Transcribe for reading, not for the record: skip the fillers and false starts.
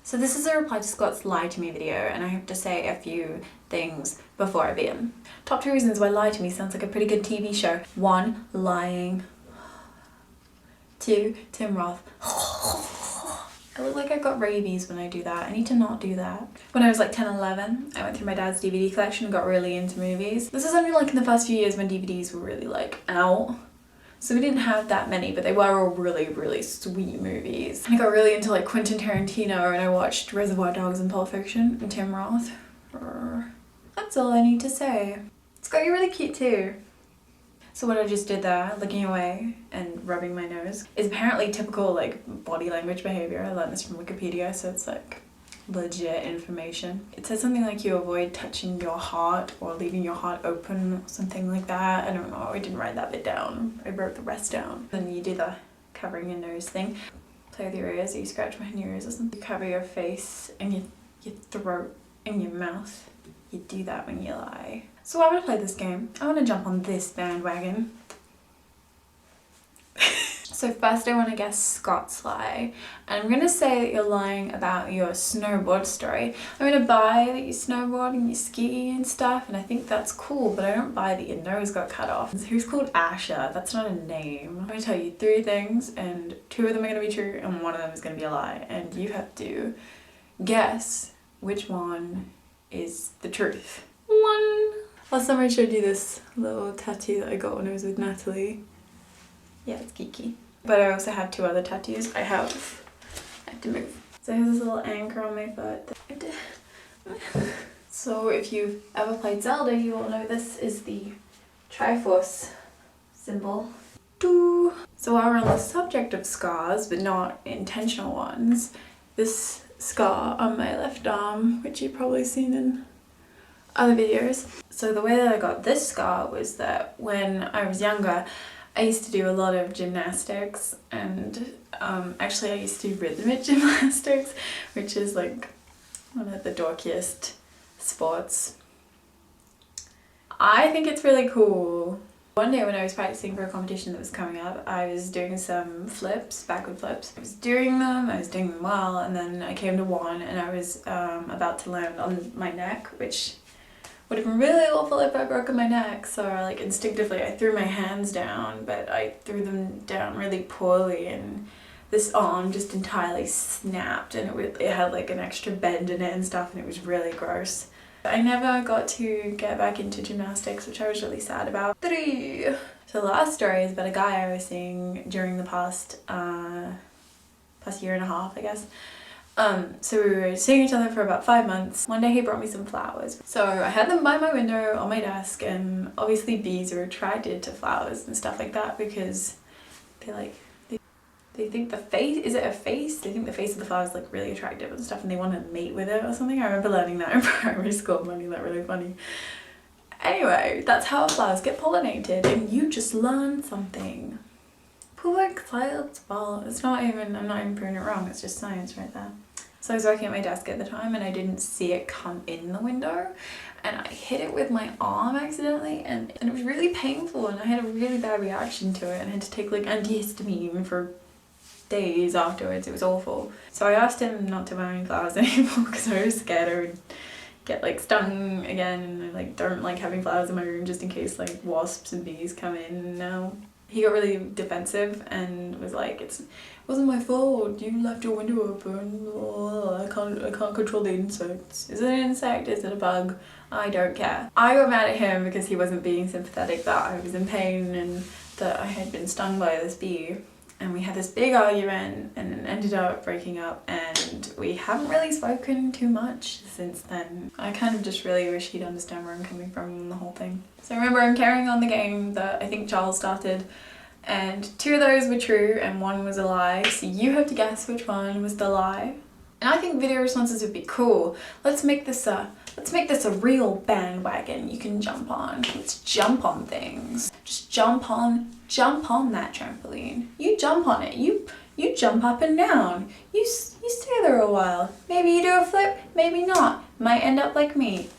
So this is a reply to Scott's Lie to Me video, and I have to say a few things before I begin. Top 2 reasons why Lie to Me sounds like a pretty good TV show. 1. Lying. 2. Tim Roth. I look like I've got rabies when I do that. I need to not do that. When I was like 10, 11, I went through my dad's DVD collection and got really into movies. This is only like in the first few years when DVDs were really like out. So we didn't have that many, but they were all really, really sweet movies. And I got really into like Quentin Tarantino, and I watched Reservoir Dogs and Pulp Fiction and Tim Roth. That's all I need to say. It's got you really cute too. So what I just did there, looking away and rubbing my nose, is apparently typical like body language behavior. I learned this from Wikipedia, so it's like legit information. It says something like you avoid touching your heart or leaving your heart open or something like that. I don't know, I didn't write that bit down. I wrote the rest down. Then you do the covering your nose thing. Play with your ears, you scratch behind your ears or something. You cover your face and your throat and your mouth. You do that when you lie. So I want to play this game. I want to jump on this bandwagon. So first I want to guess Scott's lie. And I'm going to say that you're lying about your snowboard story. I'm going to buy that you snowboard and you ski and stuff, and I think that's cool, but I don't buy that your nose got cut off. Who's called Asher? That's not a name. I'm going to tell you 3 things, and 2 of them are going to be true and 1 of them is going to be a lie. And you have to guess which one is the truth. 1. Last time I showed you this little tattoo that I got when I was with Natalie. Yeah, it's geeky. But I also have 2 other tattoos. I have to move. So here's this little anchor on my foot. So if you've ever played Zelda, you will know this is the Triforce symbol. So while we're on the subject of scars, but not intentional ones, this scar on my left arm, which you've probably seen in other videos. So the way that I got this scar was that when I was younger, I used to do a lot of gymnastics, and actually I used to do rhythmic gymnastics, which is like one of the dorkiest sports. I think it's really cool. One day when I was practicing for a competition that was coming up, I was doing some flips, backward flips. I was doing them well, and then I came to one and I was about to land on my neck, which would have been really awful if I broken my neck. So like instinctively I threw my hands down, but I threw them down really poorly, and this arm just entirely snapped, and it had like an extra bend in it and stuff, and it was really gross. I never got to get back into gymnastics, which I was really sad about. 3. So the last story is about a guy I was seeing during the past year and a half, I guess. So we were seeing each other for about 5 months. One day he brought me some flowers. So I had them by my window on my desk, and obviously bees are attracted to flowers and stuff like that because they think the face, is it a face? They think the face of the flower is like really attractive and stuff, and they want to mate with it or something. I remember learning that in primary school, finding that really funny. Anyway, that's how flowers get pollinated, and you just learned something. Poor child's fault. It's not even, I'm not even proving it wrong, it's just science right there. So I was working at my desk at the time, and I didn't see it come in the window, and I hit it with my arm accidentally, and it was really painful, and I had a really bad reaction to it, and I had to take like antihistamine for days afterwards. It was awful. So I asked him not to buy me flowers anymore because I was scared I would get like stung again, and I like don't like having flowers in my room just in case like wasps and bees come in. No. He got really defensive and was like, it wasn't my fault, you left your window open, I can't control the insects. Is it an insect? Is it a bug? I don't care. I got mad at him because he wasn't being sympathetic that I was in pain and that I had been stung by this bee. And we had this big argument and it ended up breaking up, and we haven't really spoken too much since then. I kind of just really wish he'd understand where I'm coming from in the whole thing. So remember, I'm carrying on the game that I think Charles started, and 2 of those were true and 1 was a lie. So you have to guess which one was the lie. And I think video responses would be cool. Let's make this a real bandwagon you can jump on. Let's jump on things. Just jump on that trampoline. You jump on it. You jump up and down. You stay there a while. Maybe you do a flip, maybe not. Might end up like me.